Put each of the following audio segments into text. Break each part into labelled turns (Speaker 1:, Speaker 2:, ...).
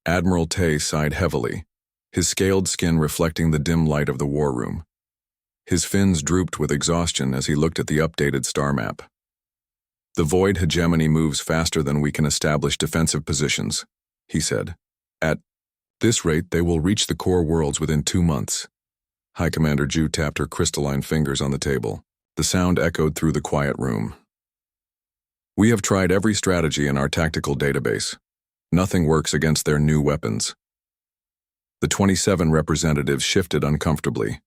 Speaker 1: Admiral Tay sighed heavily, his scaled skin reflecting the dim light of the war room. His fins drooped with exhaustion as he looked at the updated star map. "The void hegemony moves faster than we can establish defensive positions," he said. "At this rate, they will reach the core worlds within 2 months." High Commander Ju tapped her crystalline fingers on the table. The sound echoed through the quiet room. "We have tried every strategy in our tactical database. Nothing works against their new weapons." The 27 representatives shifted uncomfortably.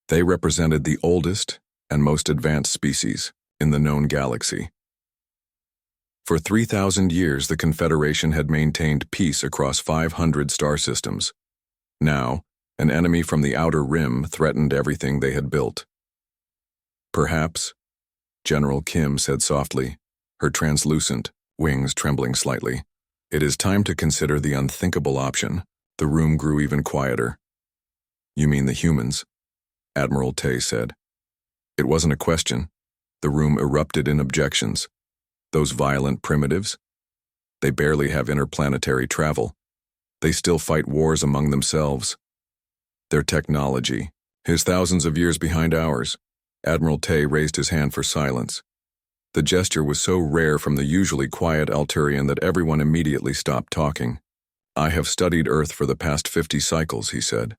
Speaker 1: They represented the oldest and most advanced species in the known galaxy. For 3,000 years, the Confederation had maintained peace across 500 star systems. Now, an enemy from the outer rim threatened everything they had built. "Perhaps," General Kim said softly, her translucent wings trembling slightly, "it is time to consider the unthinkable option." The room grew even quieter. "You mean the humans?" Admiral Tay said. It wasn't a question. The room erupted in objections. Those violent primitives? They barely have interplanetary travel. They still fight wars among themselves. Their technology is thousands of years behind ours. Admiral Tay raised his hand for silence. The gesture was so rare from the usually quiet Alturian that everyone immediately stopped talking. "I have studied Earth for the past 50 cycles," he said.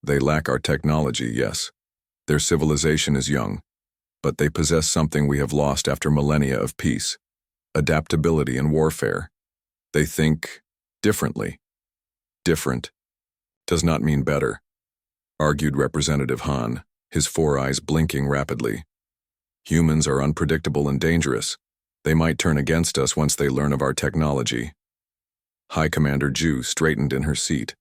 Speaker 1: "They lack our technology, yes. Their civilization is young, but they possess something we have lost after millennia of peace: adaptability in warfare. They think differently." "Different does not mean better," argued Representative Han, his 4 eyes blinking rapidly. "Humans are unpredictable and dangerous. They might turn against us once they learn of our technology." High Commander Ju straightened in her seat.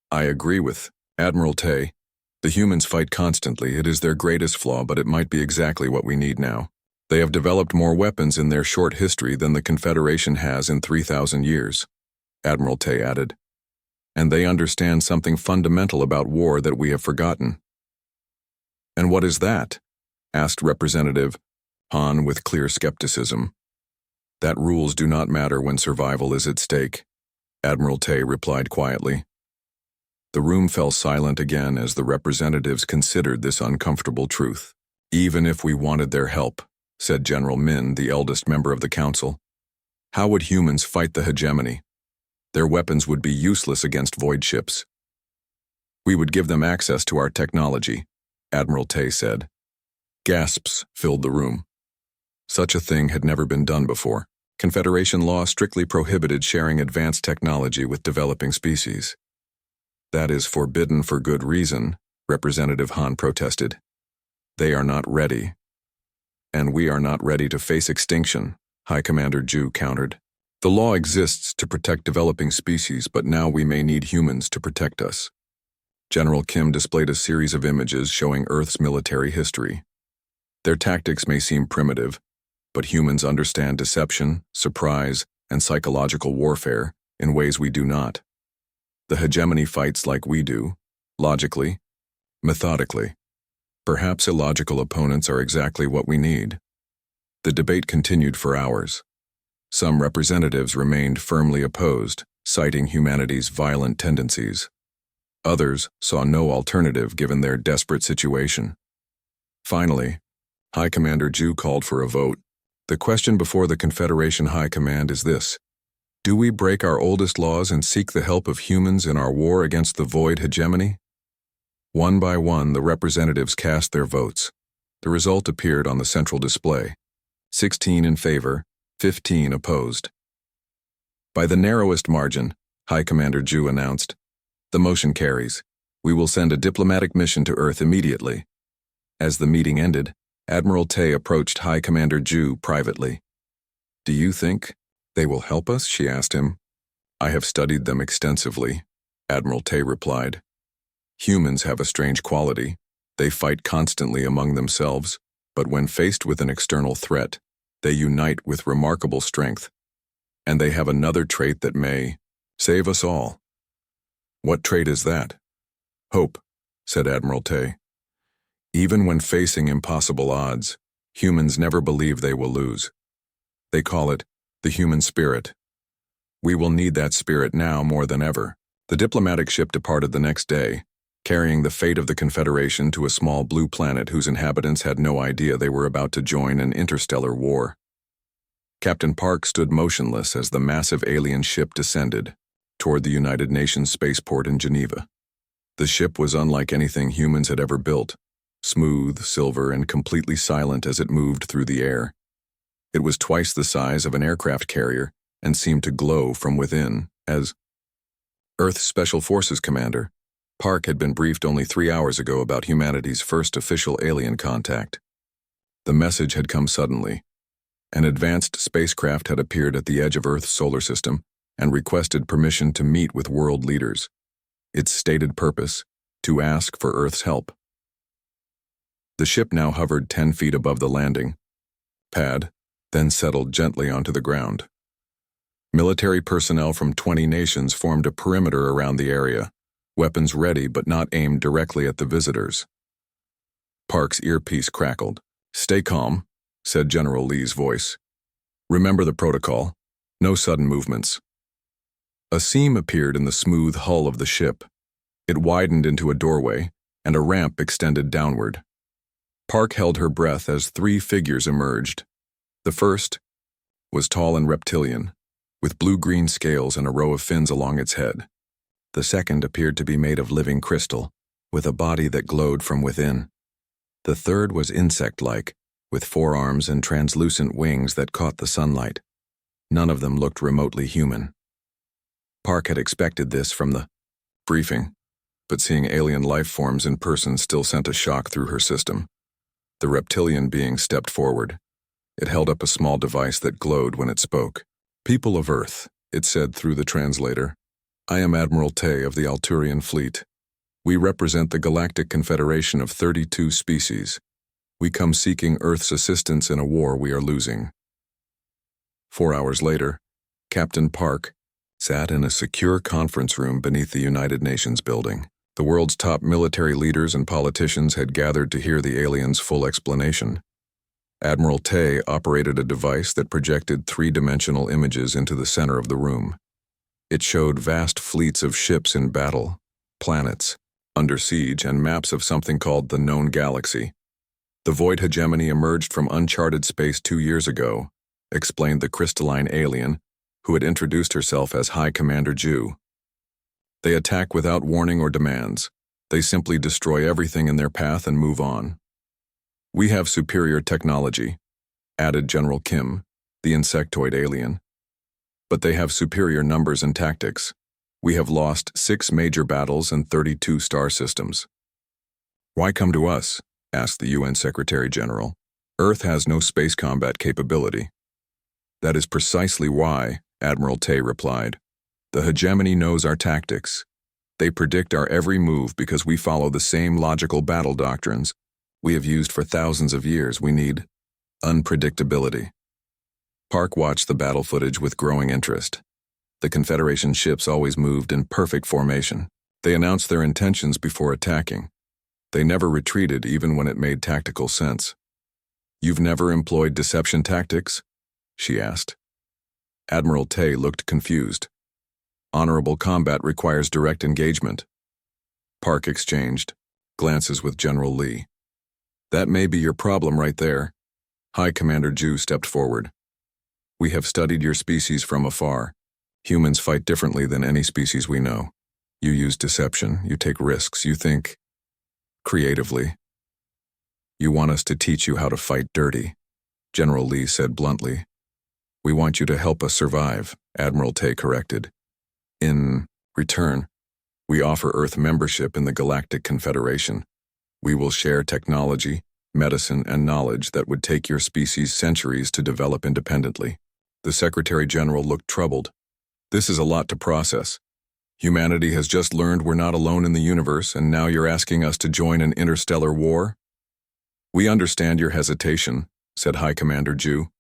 Speaker 1: "I agree with Admiral Tay. The humans fight constantly. It is their greatest flaw, but it might be exactly what we need now. They have developed more weapons in their short history than the Confederation has in 3,000 years, Admiral Tay added. "And they understand something fundamental about war that we have forgotten." "And what is that?" asked Representative Han with clear skepticism. "That rules do not matter when survival is at stake," Admiral Tay replied quietly. The room fell silent again as the representatives considered this uncomfortable truth. "Even if we wanted their help," said General Min, the eldest member of the council, "how would humans fight the hegemony? Their weapons would be useless against void ships." "We would give them access to our technology," Admiral Tay said. Gasps filled the room. Such a thing had never been done before. Confederation law strictly prohibited sharing advanced technology with developing species. "That is forbidden for good reason," Representative Han protested. "They are not ready." "And we are not ready to face extinction," High Commander Ju countered. "The law exists to protect developing species, but now we may need humans to protect us." General Kim displayed a series of images showing Earth's military history. "Their tactics may seem primitive, but humans understand deception, surprise, and psychological warfare in ways we do not. The hegemony fights like we do, logically, methodically. Perhaps illogical opponents are exactly what we need." The debate continued for hours. Some representatives remained firmly opposed, citing humanity's violent tendencies. Others saw no alternative given their desperate situation. Finally, High Commander Ju called for a vote. "The question before the Confederation High Command is this: do we break our oldest laws and seek the help of humans in our war against the void hegemony?" One by one, the representatives cast their votes. The result appeared on the central display: 16 in favor, 15 opposed. By the narrowest margin, High Commander Ju announced, "The motion carries. We will send a diplomatic mission to Earth immediately." As the meeting ended, Admiral Tay approached High Commander Ju privately. "Do you think they will help us?" she asked him. "I have studied them extensively," Admiral Tay replied. "Humans have a strange quality. They fight constantly among themselves, but when faced with an external threat, they unite with remarkable strength. And they have another trait that may save us all." "What trait is that?" "Hope," said Admiral Tay. "Even when facing impossible odds, humans never believe they will lose. They call it the human spirit. We will need that spirit now more than ever. The diplomatic ship departed the next day, carrying the fate of the Confederation to a small blue planet whose inhabitants had no idea they were about to join an interstellar war. Captain Park stood motionless as the massive alien ship descended toward the United Nations spaceport in Geneva. The ship was unlike anything humans had ever built, smooth, silver, and completely silent as it moved through the air. It was twice the size of an aircraft carrier and seemed to glow from within as Earth's Special Forces commander. Park had been briefed only 3 hours ago about humanity's first official alien contact. The message had come suddenly. An advanced spacecraft had appeared at the edge of Earth's solar system and requested permission to meet with world leaders. Its stated purpose, to ask for Earth's help. The ship now hovered 10 feet above the landing pad, then settled gently onto the ground. Military personnel from 20 nations formed a perimeter around the area, weapons ready but not aimed directly at the visitors. Park's earpiece crackled. "Stay calm," said General Lee's voice. "Remember the protocol. No sudden movements." A seam appeared in the smooth hull of the ship. It widened into a doorway, and a ramp extended downward. Park held her breath as 3 figures emerged. The first was tall and reptilian, with blue-green scales and a row of fins along its head. The second appeared to be made of living crystal, with a body that glowed from within. The third was insect-like, with 4 arms and translucent wings that caught the sunlight. None of them looked remotely human. Park had expected this from the briefing, but seeing alien life forms in person still sent a shock through her system. The reptilian being stepped forward. It held up a small device that glowed when it spoke. "People of Earth," it said through the translator. "I am Admiral Tay of the Alturian Fleet. We represent the Galactic Confederation of 32 species. We come seeking Earth's assistance in a war we are losing." 4 hours later, Captain Park sat in a secure conference room beneath the United Nations building. The world's top military leaders and politicians had gathered to hear the aliens' full explanation. Admiral Tay operated a device that projected 3-dimensional images into the center of the room. It showed vast fleets of ships in battle, planets, under siege, and maps of something called the known galaxy. "The void hegemony emerged from uncharted space 2 years ago," explained the crystalline alien, who had introduced herself as High Commander Ju. "They attack without warning or demands. They simply destroy everything in their path and move on. We have superior technology," added General Kim, the insectoid alien. "But they have superior numbers and tactics. We have lost 6 major battles and 32 star systems." "Why come to us?" asked the UN Secretary General. "Earth has no space combat capability." "That is precisely why," Admiral Tay replied. "The hegemony knows our tactics. They predict our every move because we follow the same logical battle doctrines we have used for thousands of years. We need unpredictability." Park watched the battle footage with growing interest. The Confederation ships always moved in perfect formation. They announced their intentions before attacking. They never retreated even when it made tactical sense. "You've never employed deception tactics?" she asked. Admiral Tay looked confused. "Honorable combat requires direct engagement." Park exchanged glances with General Lee. "That may be your problem right there." High Commander Ju stepped forward. "We have studied your species from afar. Humans fight differently than any species we know. You use deception, you take risks, you think creatively. You want us to teach you how to fight dirty," General Lee said bluntly. "We want you to help us survive," Admiral Tay corrected. "In return, we offer Earth membership in the Galactic Confederation. We will share technology, medicine, and knowledge that would take your species centuries to develop independently." The Secretary General looked troubled. "This is a lot to process. Humanity has just learned we're not alone in the universe, and now you're asking us to join an interstellar war?" "We understand your hesitation," said High Commander Ju.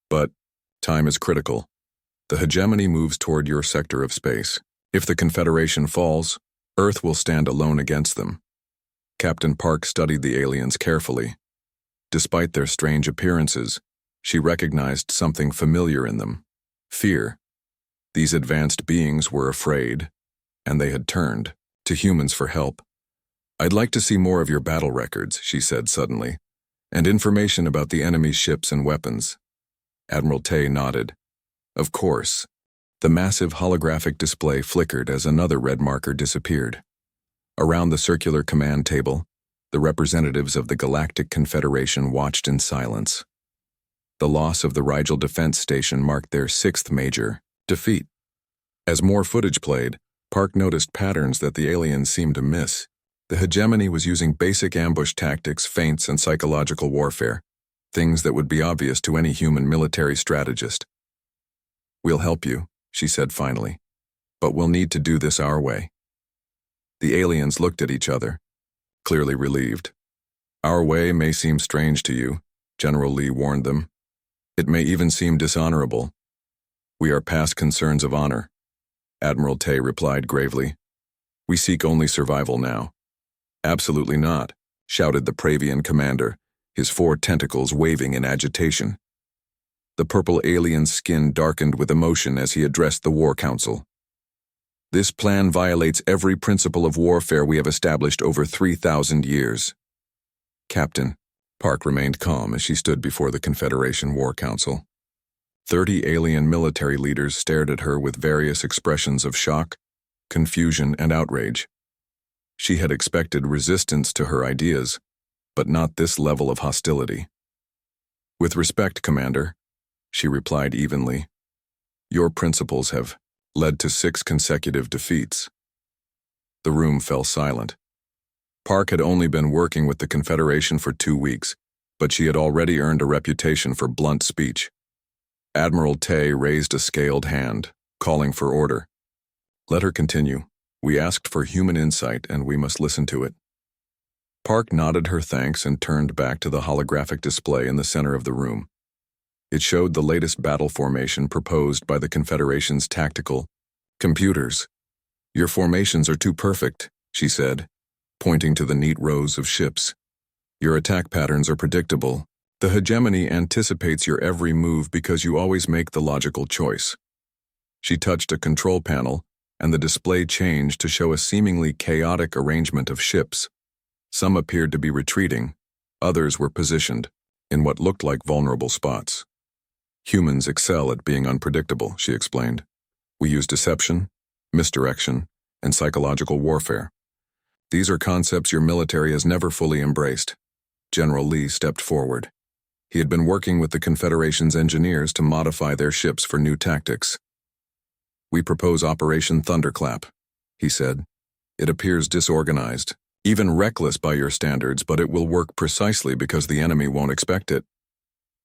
Speaker 1: "But time is critical. The hegemony moves toward your sector of space. If the Confederation falls, Earth will stand alone against them." Captain Park studied the aliens carefully. Despite their strange appearances, she recognized something familiar in them: fear. These advanced beings were afraid, and they had turned to humans for help. "I'd like to see more of your battle records," she said suddenly, "and information about the enemy's ships and weapons." Admiral Tay nodded. "Of course." The massive holographic display flickered as another red marker disappeared. Around the circular command table, the representatives of the Galactic Confederation watched in silence. The loss of the Rigel Defense Station marked their sixth major defeat. As more footage played, Park noticed patterns that the aliens seemed to miss. The hegemony was using basic ambush tactics, feints, and psychological warfare, things that would be obvious to any human military strategist. "We'll help you," she said finally, "but we'll need to do this our way." The aliens looked at each other, clearly relieved. "Our way may seem strange to you," General Lee warned them. "It may even seem dishonorable." "We are past concerns of honor," Admiral Tay replied gravely. "We seek only survival now." "Absolutely not," shouted the Pravian commander, his four tentacles waving in agitation. The purple alien's skin darkened with emotion as he addressed the War Council. "This plan violates every principle of warfare we have established over 3,000 years. "Captain," Park remained calm as she stood before the Confederation War Council. 30 alien military leaders stared at her with various expressions of shock, confusion, and outrage. She had expected resistance to her ideas, but not this level of hostility. "With respect, Commander," she replied evenly, "your principles have led to 6 consecutive defeats." The room fell silent. Park had only been working with the Confederation for 2 weeks, but she had already earned a reputation for blunt speech. Admiral Tay raised a scaled hand, calling for order. "Let her continue. We asked for human insight, and we must listen to it." Park nodded her thanks and turned back to the holographic display in the center of the room. It showed the latest battle formation proposed by the Confederation's tactical computers. "Your formations are too perfect," she said, pointing to the neat rows of ships. "Your attack patterns are predictable. The hegemony anticipates your every move because you always make the logical choice." She touched a control panel, and the display changed to show a seemingly chaotic arrangement of ships. Some appeared to be retreating, others were positioned in what looked like vulnerable spots. "Humans excel at being unpredictable," she explained. "We use deception, misdirection, and psychological warfare. These are concepts your military has never fully embraced." General Lee stepped forward. He had been working with the Confederation's engineers to modify their ships for new tactics. "We propose Operation Thunderclap," he said. "It appears disorganized, even reckless by your standards, but it will work precisely because the enemy won't expect it."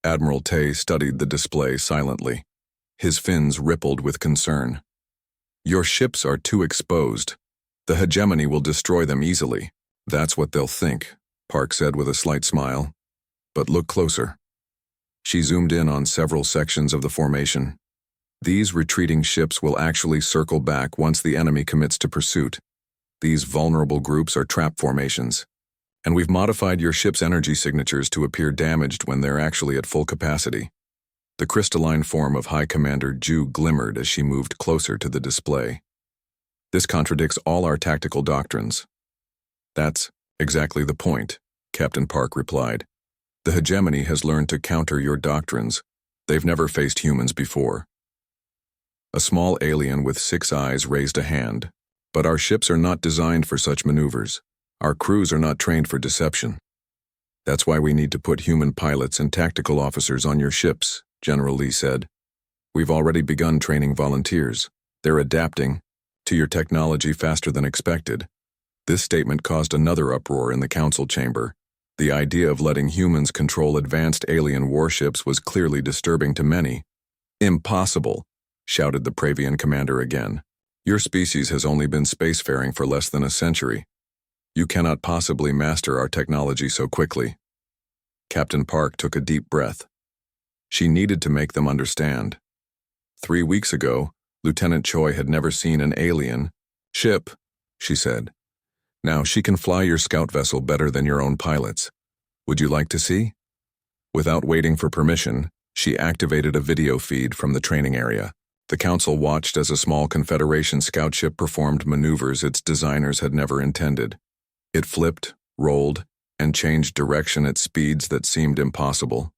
Speaker 1: Admiral Tay studied the display silently. His fins rippled with concern. "Your ships are too exposed. The hegemony will destroy them easily." "That's what they'll think," Park said with a slight smile. "But look closer." She zoomed in on several sections of the formation. "These retreating ships will actually circle back once the enemy commits to pursuit. These vulnerable groups are trap formations. And we've modified your ship's energy signatures to appear damaged when they're actually at full capacity." The crystalline form of High Commander Ju glimmered as she moved closer to the display. "This contradicts all our tactical doctrines." "That's exactly the point," Captain Park replied. "The hegemony has learned to counter your doctrines. They've never faced humans before." A small alien with 6 eyes raised a hand. "But our ships are not designed for such maneuvers. Our crews are not trained for deception. That's why we need to put human pilots and tactical officers on your ships," General Lee said. "We've already begun training volunteers. They're adapting to your technology faster than expected." This statement caused another uproar in the council chamber. The idea of letting humans control advanced alien warships was clearly disturbing to many. "Impossible," shouted the Pravian commander again. "Your species has only been spacefaring for less than a century. You cannot possibly master our technology so quickly." Captain Park took a deep breath. She needed to make them understand. 3 weeks ago, Lieutenant Choi had never seen an alien ship, she said. "Now she can fly your scout vessel better than your own pilots. Would you like to see?" Without waiting for permission, she activated a video feed from the training area. The Council watched as a small Confederation scout ship performed maneuvers its designers had never intended. It flipped, rolled, and changed direction at speeds that seemed impossible.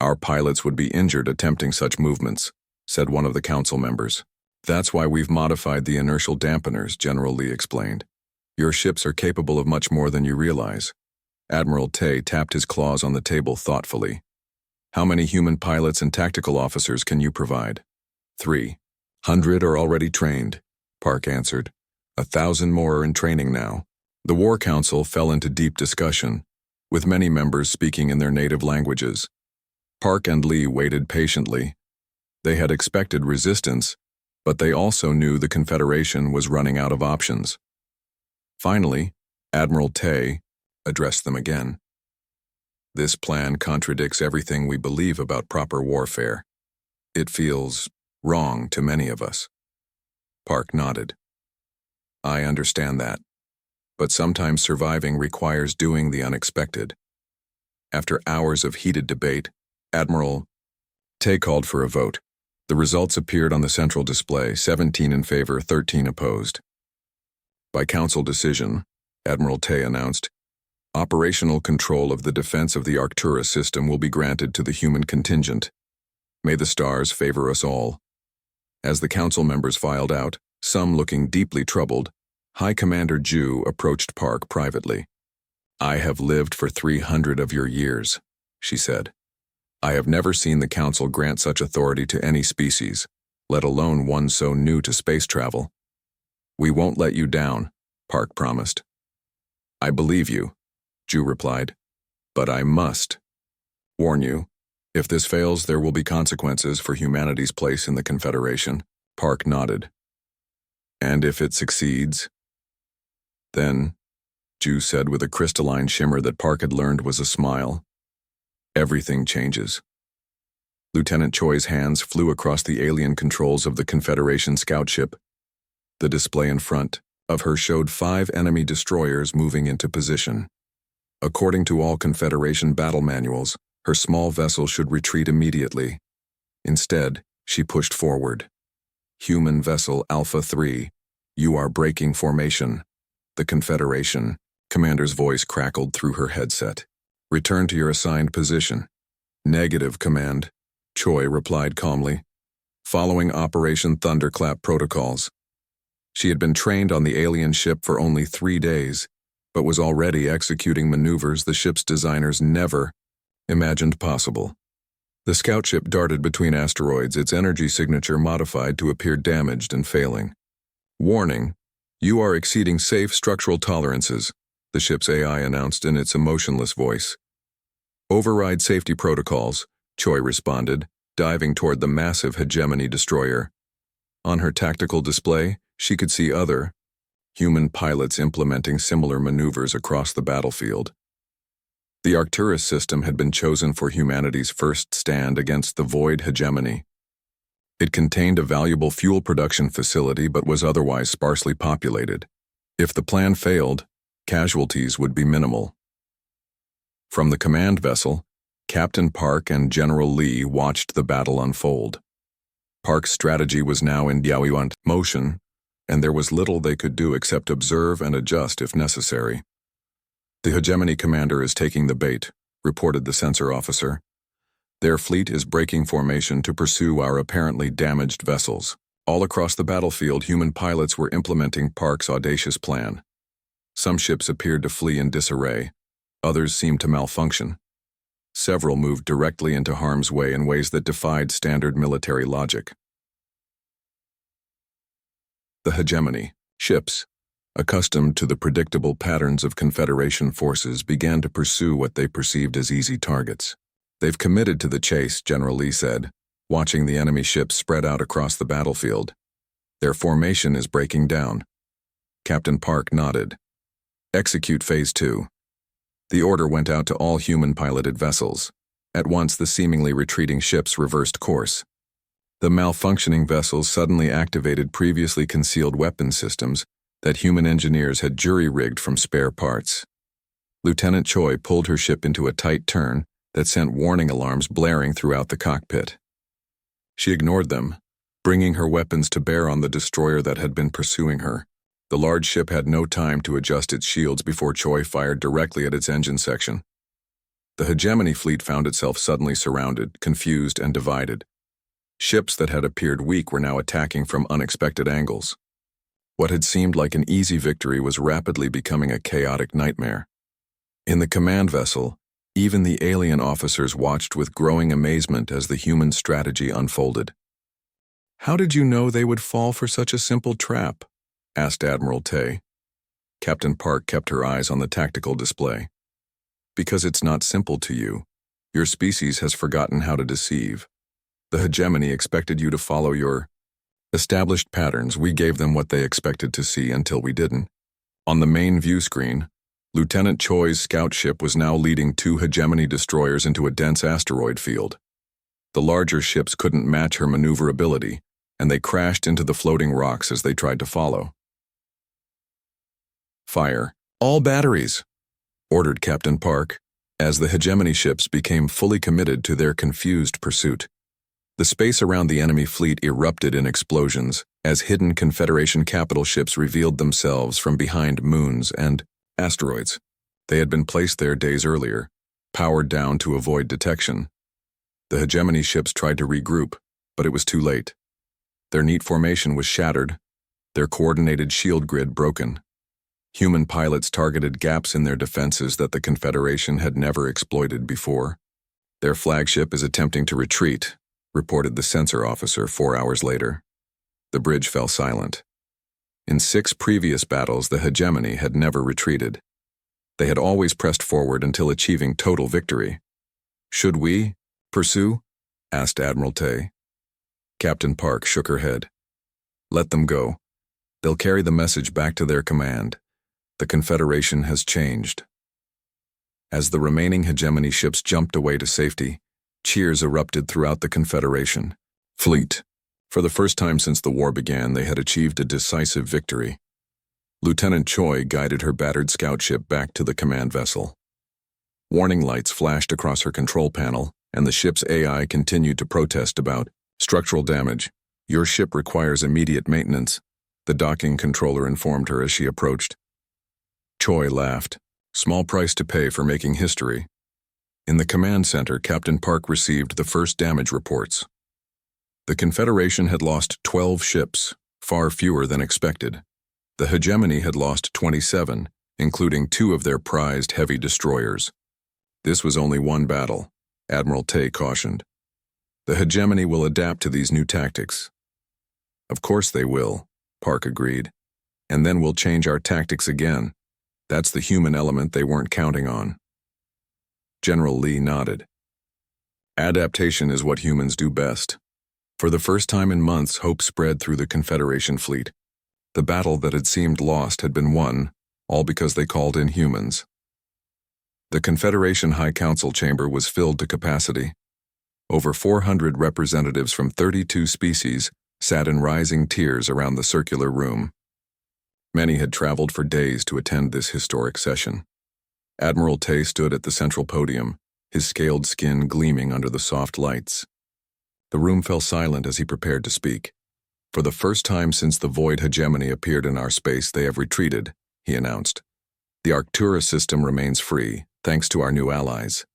Speaker 1: "Our pilots would be injured attempting such movements," said one of the Council members. "That's why we've modified the inertial dampeners," General Lee explained. "Your ships are capable of much more than you realize." Admiral Tay tapped his claws on the table thoughtfully. "How many human pilots and tactical officers can you provide?" 300 are already trained," Park answered. 1,000 more are in training now. The War Council fell into deep discussion, with many members speaking in their native languages. Park and Lee waited patiently. They had expected resistance, but they also knew the Confederation was running out of options. Finally, Admiral Tay addressed them again. "This plan contradicts everything we believe about proper warfare. It feels wrong to many of us." Park nodded. "I understand that, but sometimes surviving requires doing the unexpected." After hours of heated debate, Admiral Tay called for a vote. The results appeared on the central display, 17 in favor, 13 opposed. By Council decision, Admiral Tay announced, "Operational control of the defense of the Arcturus system will be granted to the human contingent. May the stars favor us all." As the Council members filed out, some looking deeply troubled, High Commander Ju approached Park privately. "I have lived for 300 of your years," she said. "I have never seen the Council grant such authority to any species, let alone one so new to space travel." "We won't let you down," Park promised. "I believe you," Ju replied, "but I must warn you. If this fails, there will be consequences for humanity's place in the Confederation." Park nodded. "And if it succeeds?" "Then," Ju said with a crystalline shimmer that Park had learned was a smile, "everything changes." Lieutenant Choi's hands flew across the alien controls of the Confederation scout ship. The display in front of her showed 5 enemy destroyers moving into position. According to all Confederation battle manuals, her small vessel should retreat immediately. Instead, she pushed forward. "Human vessel Alpha 3, you are breaking formation." The Confederation commander's voice crackled through her headset. "Return to your assigned position." "Negative, Command," Choi replied calmly, following Operation Thunderclap protocols. She had been trained on the alien ship for only 3 days, but was already executing maneuvers the ship's designers never imagined possible. The scout ship darted between asteroids, its energy signature modified to appear damaged and failing. "Warning, you are exceeding safe structural tolerances," the ship's AI announced in its emotionless voice. "Override safety protocols," Choi responded, diving toward the massive hegemony destroyer. On her tactical display, she could see other human pilots implementing similar maneuvers across the battlefield. The Arcturus system had been chosen for humanity's first stand against the void hegemony. It contained a valuable fuel production facility but was otherwise sparsely populated. If the plan failed, casualties would be minimal. From the command vessel, Captain Park and General Lee watched the battle unfold. Park's strategy was now in Yaoyuan motion, and there was little they could do except observe and adjust if necessary. "The hegemony commander is taking the bait," reported the sensor officer. "Their fleet is breaking formation to pursue our apparently damaged vessels." All across the battlefield, human pilots were implementing Park's audacious plan. Some ships appeared to flee in disarray. Others seemed to malfunction. Several moved directly into harm's way in ways that defied standard military logic. The hegemony ships, accustomed to the predictable patterns of Confederation forces, began to pursue what they perceived as easy targets. "They've committed to the chase," General Lee said, watching the enemy ships spread out across the battlefield. "Their formation is breaking down." Captain Park nodded. "Execute Phase 2. The order went out to all human-piloted vessels. At once, the seemingly retreating ships reversed course. The malfunctioning vessels suddenly activated previously concealed weapon systems that human engineers had jury-rigged from spare parts. Lieutenant Choi pulled her ship into a tight turn that sent warning alarms blaring throughout the cockpit. She ignored them, bringing her weapons to bear on the destroyer that had been pursuing her. The large ship had no time to adjust its shields before Choi fired directly at its engine section. The hegemony fleet found itself suddenly surrounded, confused, and divided. Ships that had appeared weak were now attacking from unexpected angles. What had seemed like an easy victory was rapidly becoming a chaotic nightmare. In the command vessel, even the alien officers watched with growing amazement as the human strategy unfolded. "How did you know they would fall for such a simple trap?" asked Admiral Tay. Captain Park kept her eyes on the tactical display. "Because it's not simple to you. Your species has forgotten how to deceive. The hegemony expected you to follow your established patterns. We gave them what they expected to see until we didn't." On the main view screen, Lieutenant Choi's scout ship was now leading 2 hegemony destroyers into a dense asteroid field. The larger ships couldn't match her maneuverability, and they crashed into the floating rocks as they tried to follow. "Fire all batteries," ordered Captain Park, as the hegemony ships became fully committed to their confused pursuit. The space around the enemy fleet erupted in explosions as hidden Confederation capital ships revealed themselves from behind moons and asteroids. They had been placed there days earlier, powered down to avoid detection. The hegemony ships tried to regroup, but it was too late. Their neat formation was shattered, their coordinated shield grid broken. Human pilots targeted gaps in their defenses that the Confederation had never exploited before. "Their flagship is attempting to retreat," reported the sensor officer 4 hours later. The bridge fell silent. In 6 previous battles, the hegemony had never retreated. They had always pressed forward until achieving total victory. "Should we pursue?" asked Admiral Tay. Captain Park shook her head. "Let them go. They'll carry the message back to their command. The Confederation has changed." As the remaining hegemony ships jumped away to safety, cheers erupted throughout the Confederation fleet. For the first time since the war began, they had achieved a decisive victory. Lieutenant Choi guided her battered scout ship back to the command vessel. Warning lights flashed across her control panel, and the ship's AI continued to protest about structural damage. "Your ship requires immediate maintenance," the docking controller informed her as she approached. Choi laughed. Small price to pay for making history. In the command center, Captain Park received the first damage reports. The Confederation had lost 12 ships, far fewer than expected. The hegemony had lost 27, including 2 of their prized heavy destroyers. This was only one battle, Admiral Tay cautioned. The hegemony will adapt to these new tactics. "Of course they will," Park agreed. "And then we'll change our tactics again. That's the human element they weren't counting on." General Lee nodded. "Adaptation is what humans do best." For the first time in months, hope spread through the Confederation fleet. The battle that had seemed lost had been won, all because they called in humans. The Confederation High Council chamber was filled to capacity. Over 400 representatives from 32 species sat in rising tiers around the circular room. Many had traveled for days to attend this historic session. Admiral Tay stood at the central podium, his scaled skin gleaming under the soft lights. The room fell silent as he prepared to speak. "For the first time since the Void hegemony appeared in our space, they have retreated," he announced. "The Arcturus system remains free, thanks to our new allies."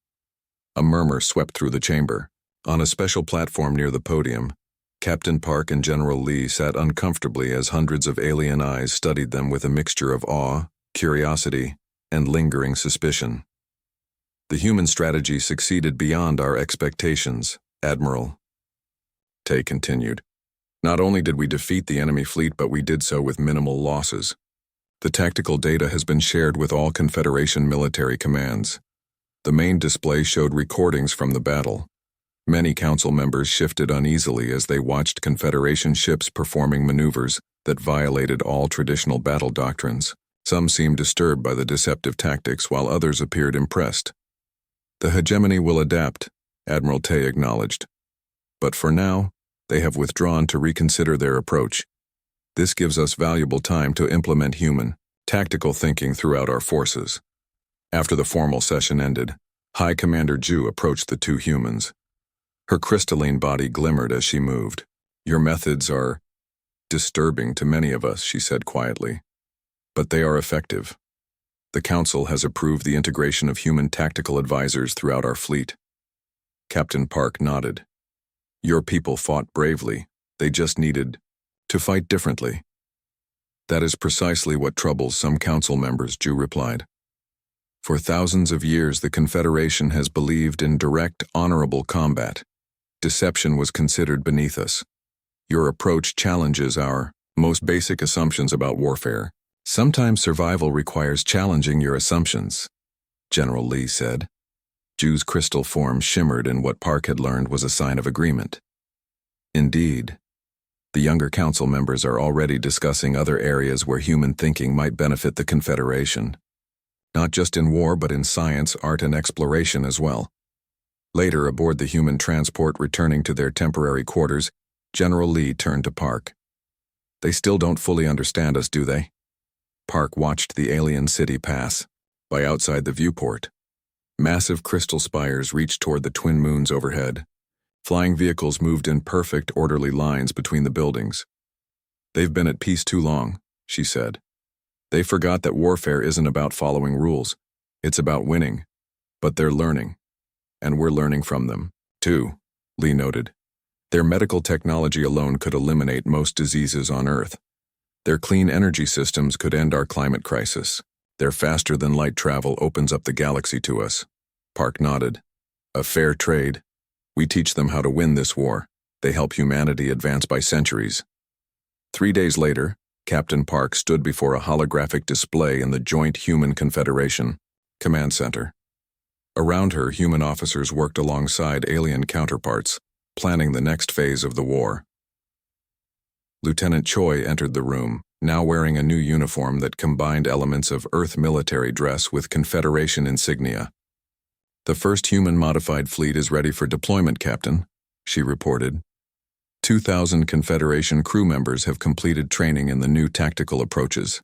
Speaker 1: A murmur swept through the chamber. On a special platform near the podium, Captain Park and General Lee sat uncomfortably as hundreds of alien eyes studied them with a mixture of awe, curiosity, and lingering suspicion. "The human strategy succeeded beyond our expectations, Admiral," Tay continued. "Not only did we defeat the enemy fleet, but we did so with minimal losses. The tactical data has been shared with all Confederation military commands. The main display showed recordings from the battle. Many council members shifted uneasily as they watched Confederation ships performing maneuvers that violated all traditional battle doctrines. Some seemed disturbed by the deceptive tactics, while others appeared impressed. "The hegemony will adapt," Admiral Tay acknowledged. "But for now, they have withdrawn to reconsider their approach. This gives us valuable time to implement human, tactical thinking throughout our forces." After the formal session ended, High Commander Ju approached the 2 humans. Her crystalline body glimmered as she moved. Your methods are disturbing to many of us, she said quietly. But they are effective. The Council has approved the integration of human tactical advisors throughout our fleet. Captain Park nodded. Your people fought bravely. They just needed to fight differently. That is precisely what troubles some Council members, Ju replied. For thousands of years, the Confederation has believed in direct, honorable combat. Deception was considered beneath us. Your approach challenges our most basic assumptions about warfare. Sometimes survival requires challenging your assumptions, General Lee said. Ju's crystal form shimmered in what Park had learned was a sign of agreement. Indeed, the younger Council members are already discussing other areas where human thinking might benefit the Confederation. Not just in war, but in science, art, and exploration as well. Later, aboard the human transport returning to their temporary quarters, General Lee turned to Park. They still don't fully understand us, do they? Park watched the alien city pass by outside the viewport. Massive crystal spires reached toward the twin moons overhead. Flying vehicles moved in perfect, orderly lines between the buildings. They've been at peace too long, she said. They forgot that warfare isn't about following rules. It's about winning. But they're learning. And we're learning from them, too, Lee noted. Their medical technology alone could eliminate most diseases on Earth. Their clean energy systems could end our climate crisis. Their faster-than-light travel opens up the galaxy to us. Park nodded. A fair trade. We teach them how to win this war. They help humanity advance by centuries. 3 days later, Captain Park stood before a holographic display in the Joint Human Confederation Command Center. Around her, human officers worked alongside alien counterparts, planning the next phase of the war. Lieutenant Choi entered the room, now wearing a new uniform that combined elements of Earth military dress with Confederation insignia. The first human-modified fleet is ready for deployment, Captain, she reported. 2,000 Confederation crew members have completed training in the new tactical approaches.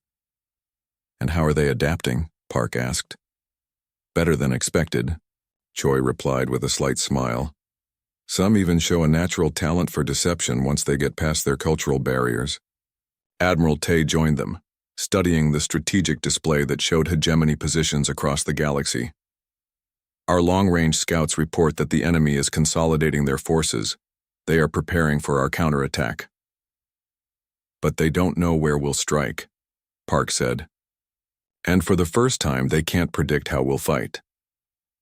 Speaker 1: And how are they adapting? Park asked. Better than expected, Choi replied with a slight smile. Some even show a natural talent for deception once they get past their cultural barriers. Admiral Tay joined them, studying the strategic display that showed hegemony positions across the galaxy. Our long-range scouts report that the enemy is consolidating their forces. They are preparing for our counterattack. But they don't know where we'll strike, Park said. And for the first time, they can't predict how we'll fight.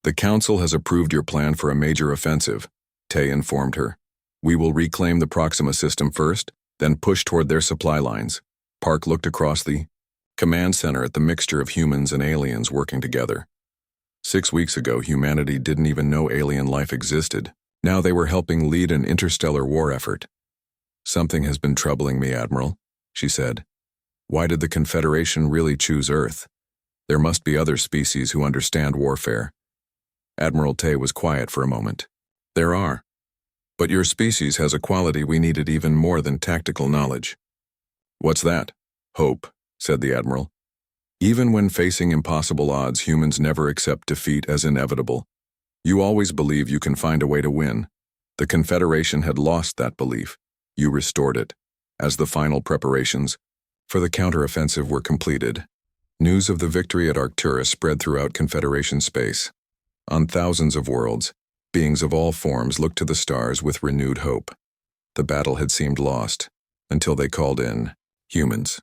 Speaker 1: The Council has approved your plan for a major offensive, Tay informed her. We will reclaim the Proxima system first, then push toward their supply lines. Park looked across the command center at the mixture of humans and aliens working together. 6 weeks ago, humanity didn't even know alien life existed. Now they were helping lead an interstellar war effort. Something has been troubling me, Admiral, she said. Why did the Confederation really choose Earth? There must be other species who understand warfare. Admiral Tay was quiet for a moment. There are. But your species has a quality we needed even more than tactical knowledge. What's that? Hope, said the Admiral. Even when facing impossible odds, humans never accept defeat as inevitable. You always believe you can find a way to win. The Confederation had lost that belief. You restored it, as the final preparations for the counteroffensive were completed. News of the victory at Arcturus spread throughout Confederation space. On thousands of worlds, beings of all forms looked to the stars with renewed hope. The battle had seemed lost, until they called in humans.